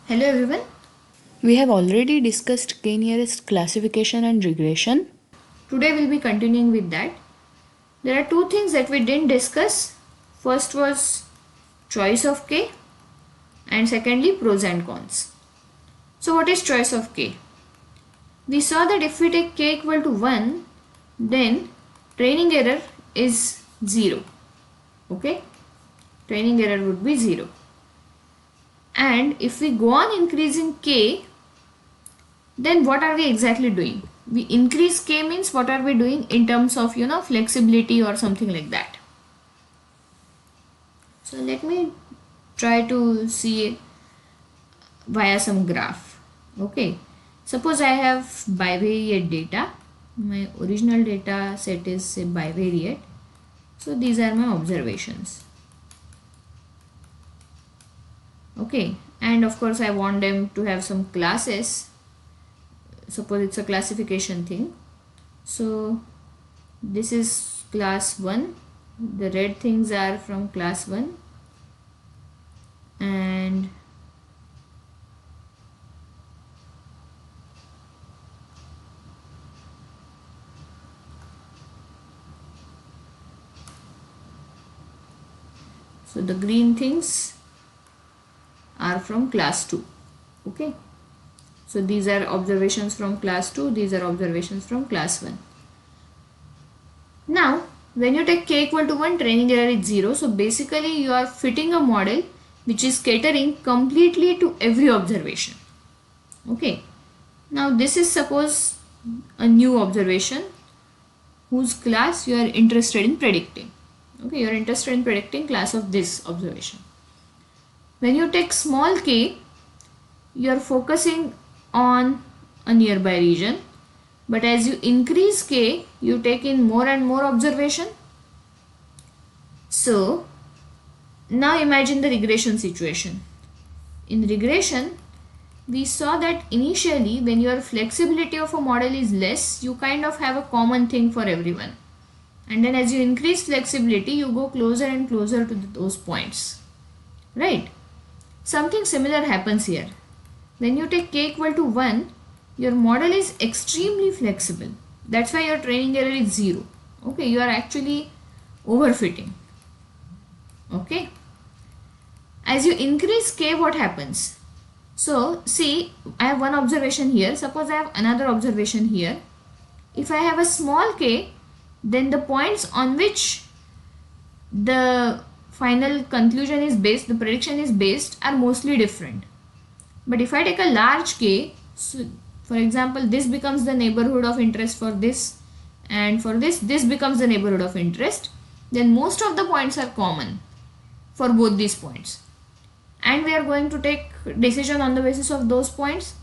Hello everyone. We have already discussed k-nearest classification and regression. Today we'll be continuing with that. There are two things that we didn't discuss. First was choice of k and secondly pros and cons. So what is choice of k? We saw that if we take k equal to 1, then training error is 0. Okay? Training error would be 0. And if we go on increasing k, then what are we exactly doing? We increase k means what are we doing in terms of flexibility or something like that. So let me try to see it via some graph. Okay, suppose I have bivariate data. My original data set is say bivariate. So these are my observations. Okay, and of course I want them to have some classes. Suppose it's a classification thing. So this is class 1. The red things are from class 1 and so the green things are from class 2. Okay, so these are observations from class 2, these are observations from class 1. Now when you take k equal to 1, training error is 0. So basically you are fitting a model which is catering completely to every observation. Okay, now this is suppose a new observation whose class you are interested in predicting. Okay, you are interested in predicting class of this observation. When you take small k, you are focusing on a nearby region, but as you increase k, you take in more and more observation. So now imagine the regression situation. In regression, we saw that initially when your flexibility of a model is less, you kind of have a common thing for everyone. And then as you increase flexibility, you go closer and closer to those points. Right? Something similar happens here. When you take k equal to 1, your model is extremely flexible. That's why your training error is 0. Okay, you are actually overfitting. Okay. As you increase k, what happens? So see, I have one observation here. Suppose I have another observation here. If I have a small k, then the points on which the final conclusion is based, the prediction is based, are mostly different. But if I take a large k, so for example, this becomes the neighborhood of interest for this, and for this becomes the neighborhood of interest, then most of the points are common for both these points. And we are going to take decision on the basis of those points.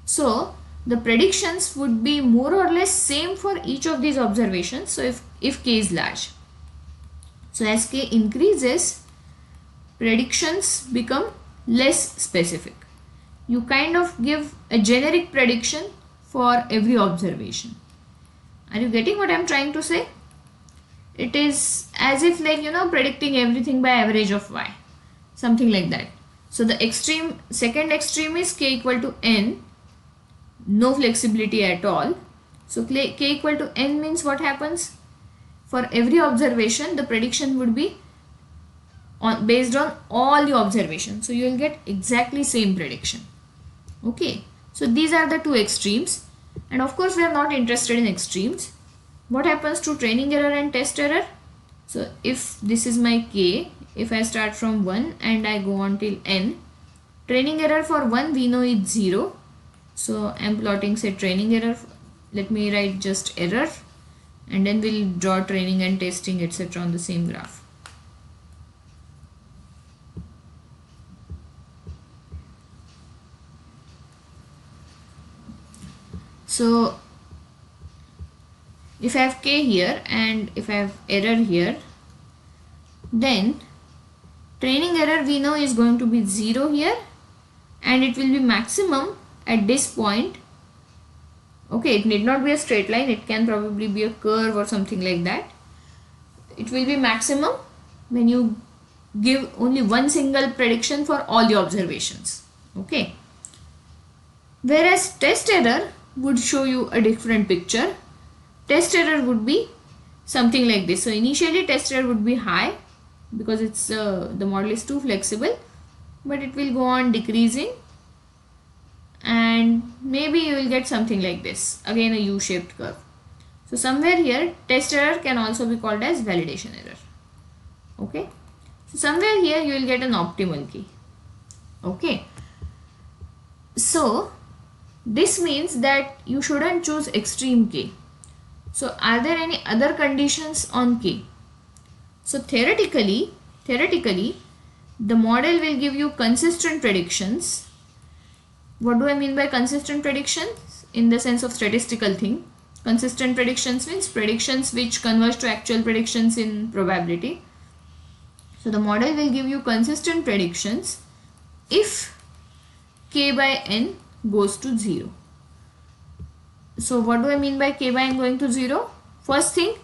So the predictions would be more or less same for each of these observations. So if k is large. So as k increases, predictions become less specific. You kind of give a generic prediction for every observation. Are you getting what I am trying to say? It is as if predicting everything by average of y. Something like that. So the second extreme is k equal to n. No flexibility at all. So k equal to n means what happens? For every observation, the prediction would be based on all the observations. So you will get exactly same prediction. Okay. So these are the two extremes. And of course, we are not interested in extremes. What happens to training error and test error? So if this is my k, if I start from 1 and I go on till n, training error for 1 we know is 0. So I am plotting say training error. Let me write just error and then we'll draw training and testing etc. on the same graph. So if I have k here and if I have error here, then training error we know is going to be 0 here and it will be maximum at this point. Okay, it need not be a straight line, it can probably be a curve or something like that. It will be maximum when you give only one single prediction for all the observations. Okay, Whereas test error would show you a different picture. Test error would be something like this. So initially test error would be high because it's the model is too flexible, but it will go on decreasing and maybe you will get something like this, again a U-shaped curve. So somewhere here test error can also be called as validation error. Okay, so somewhere here you will get an optimal key. Okay, so this means that you shouldn't choose extreme k. So are there any other conditions on k? So theoretically the model will give you consistent predictions. What do I mean by consistent predictions? In the sense of statistical thing. Consistent predictions means predictions which converge to actual predictions in probability. So the model will give you consistent predictions if k by n goes to 0. So what do I mean by k by n going to 0? First thing,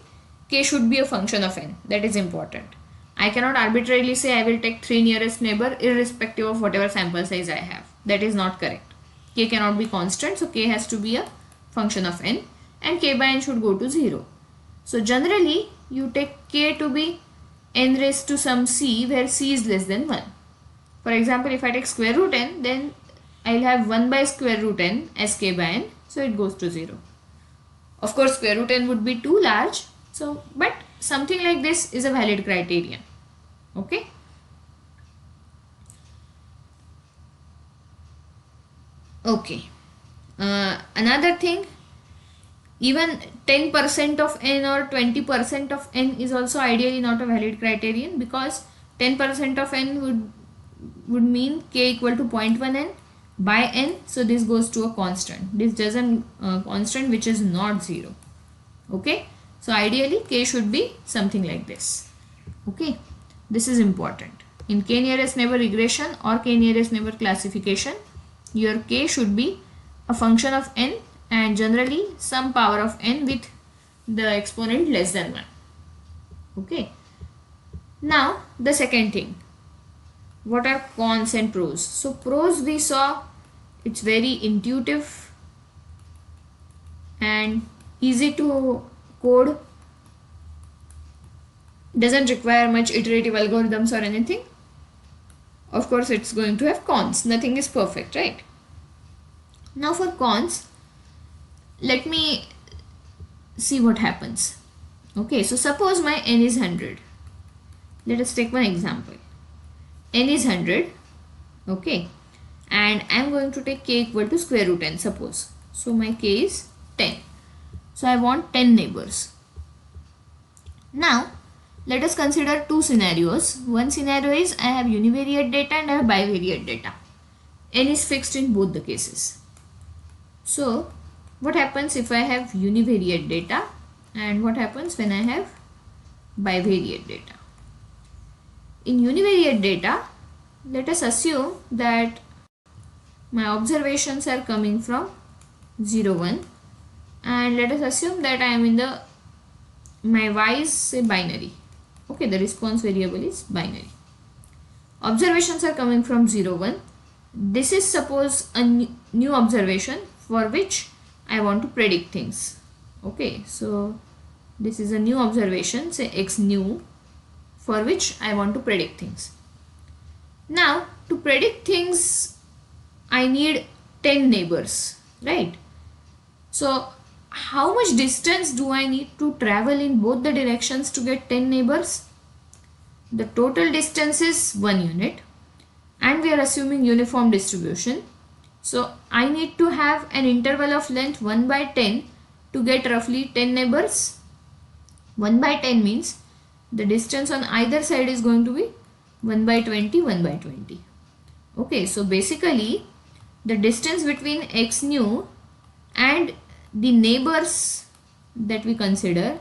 k should be a function of n. That is important. I cannot arbitrarily say I will take 3 nearest neighbor irrespective of whatever sample size I have. That is not correct. K cannot be constant, so k has to be a function of n and k by n should go to 0. So generally you take k to be n raised to some c where c is less than 1. For example, if I take square root n, then I will have 1 by square root n as k by n, so it goes to 0. Of course square root n would be too large, so but something like this is a valid criterion. Okay. Okay. Another thing, even 10% of n or 20% of n is also ideally not a valid criterion, because 10% of n would mean k equal to 0.1 n by n, so this goes to a constant. This doesn't constant which is not 0. Okay, so ideally k should be something like this. Okay, this is important. In k nearest neighbor regression or k nearest neighbor classification, your k should be a function of n and generally some power of n with the exponent less than 1. Okay, now the second thing, what are cons and pros? So pros we saw, it's very intuitive and easy to code, doesn't require much iterative algorithms or anything. Of course it's going to have cons, nothing is perfect, right? Now for cons, let me see what happens. Okay, so suppose my n is 100. Let us take one example. N is 100, okay, and I am going to take k equal to square root n, suppose. So my k is 10. So I want 10 neighbors. Now let us consider two scenarios. One scenario is I have univariate data and I have bivariate data. N is fixed in both the cases. So what happens if I have univariate data and what happens when I have bivariate data? In univariate data, let us assume that my observations are coming from 0, 1, and let us assume that I am in my y is say binary. Okay, the response variable is binary. Observations are coming from 0, 1. This is suppose a new observation for which I want to predict things. Okay, so this is a new observation, say x new, for which I want to predict things. Now to predict things I need 10 neighbors, right? So how much distance do I need to travel in both the directions to get 10 neighbors? The total distance is 1 unit and we are assuming uniform distribution. So I need to have an interval of length 1 by 10 to get roughly 10 neighbors. 1 by 10 means the distance on either side is going to be 1 by 20, 1 by 20. Okay, so basically the distance between x new and the neighbors that we consider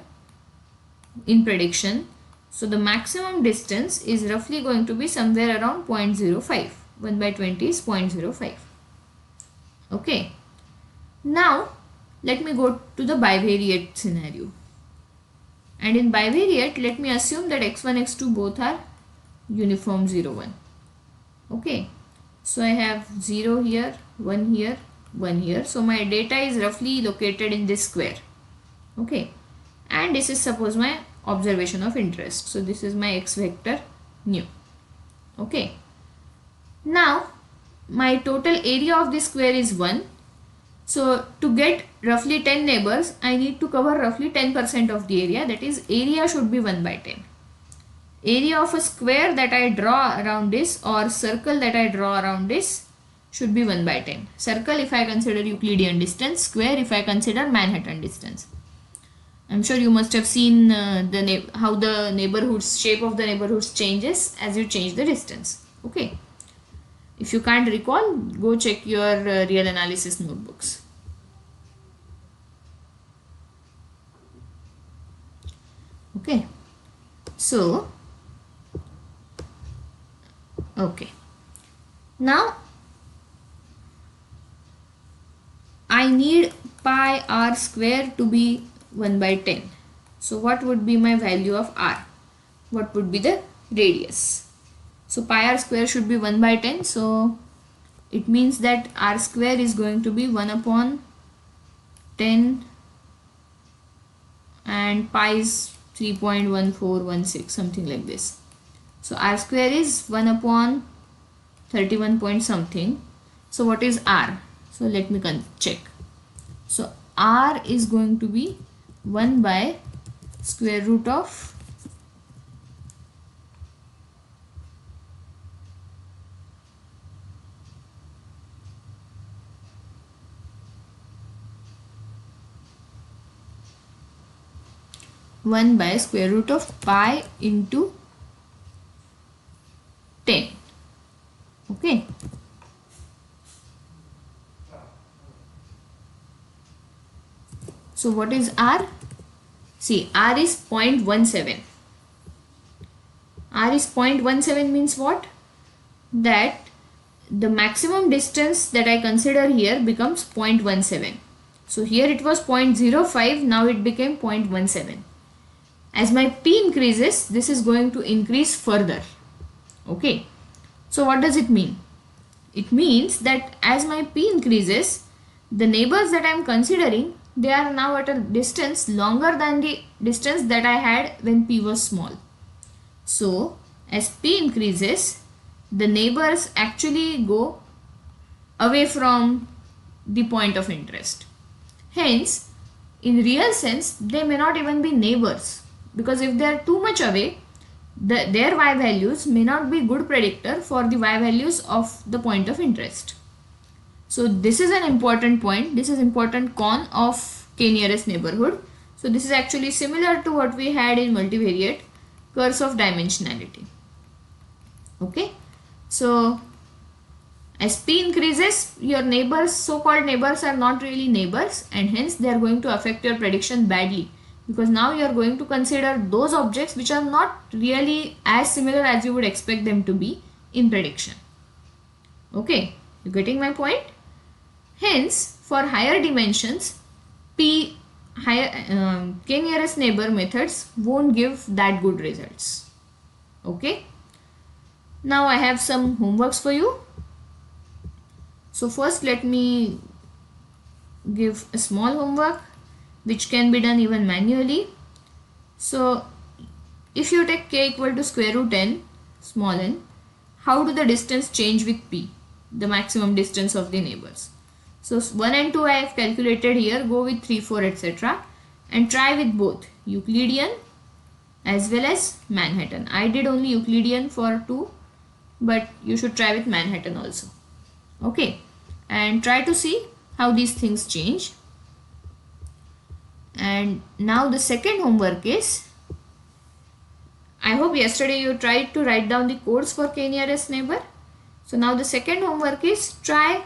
in prediction, so the maximum distance is roughly going to be somewhere around 0.05. 1 by 20 is 0.05. Okay, now let me go to the bivariate scenario. And in bivariate, let me assume that x1, x2 both are uniform 0, 1. Okay, so I have 0 here, 1 here, 1 here. So my data is roughly located in this square. Okay, and this is suppose my observation of interest. So this is my x vector nu. Okay, now my total area of this square is 1. So to get roughly 10 neighbors, I need to cover roughly 10% of the area. That is, area should be 1 by 10. Area of a square that I draw around this, or circle that I draw around this, should be 1 by 10. Circle if I consider Euclidean distance, square if I consider Manhattan distance. I'm sure you must have seen how the neighborhoods, shape of the neighborhoods changes as you change the distance. Okay. If you can't recall, go check your real analysis notebooks. Okay. So, okay. Now, I need pi r square to be 1 by 10. So, what would be my value of r? What would be the radius? So, pi r square should be 1 by 10. So, it means that r square is going to be 1 upon 10 and pi is 3.1416, something like this. So, r square is 1 upon 31 point something. So, what is r? So, let me check. So, r is going to be 1 by square root of 1 by square root of pi into 10. Okay. So what is r? See, r is 0.17. R is 0.17 means what? That the maximum distance that I consider here becomes 0.17. So here it was 0.05, now it became 0.17. As my p increases, this is going to increase further. Okay. So what does it mean? It means that as my p increases, the neighbors that I am considering, they are now at a distance longer than the distance that I had when p was small. So as p increases, the neighbors actually go away from the point of interest. Hence, in real sense, they may not even be neighbors, because if they are too much away, their y values may not be good predictor for the y values of the point of interest. So this is an important point. This is important con of k-nearest neighborhood. So this is actually similar to what we had in multivariate, curse of dimensionality. Okay. So as p increases, your neighbors, so-called neighbors, are not really neighbors, and hence they are going to affect your prediction badly, because now you are going to consider those objects which are not really as similar as you would expect them to be in prediction. Okay, you getting my point? Hence, for higher dimensions, k nearest neighbor methods won't give that good results. Okay. Now I have some homeworks for you. So first let me give a small homework which can be done even manually. So if you take k equal to square root n, small n, how do the distance change with p, the maximum distance of the neighbors? So 1 and 2 I have calculated here, go with 3, 4, etc. and try with both Euclidean as well as Manhattan. I did only Euclidean for 2, but you should try with Manhattan also. Okay, and try to see how these things change. And now the second homework is, I hope yesterday you tried to write down the codes for k-nearest neighbor. So now the second homework is try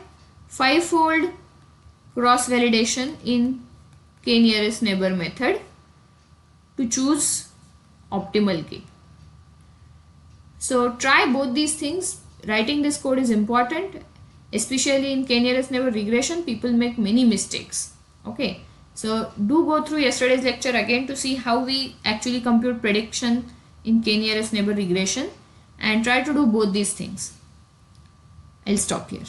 5-fold cross validation in k-nearest neighbor method to choose optimal k. So try both these things. Writing this code is important, especially in k-nearest neighbor regression. People make many mistakes. Okay, so do go through yesterday's lecture again to see how we actually compute prediction in k-nearest neighbor regression, and try to do both these things. I'll stop here.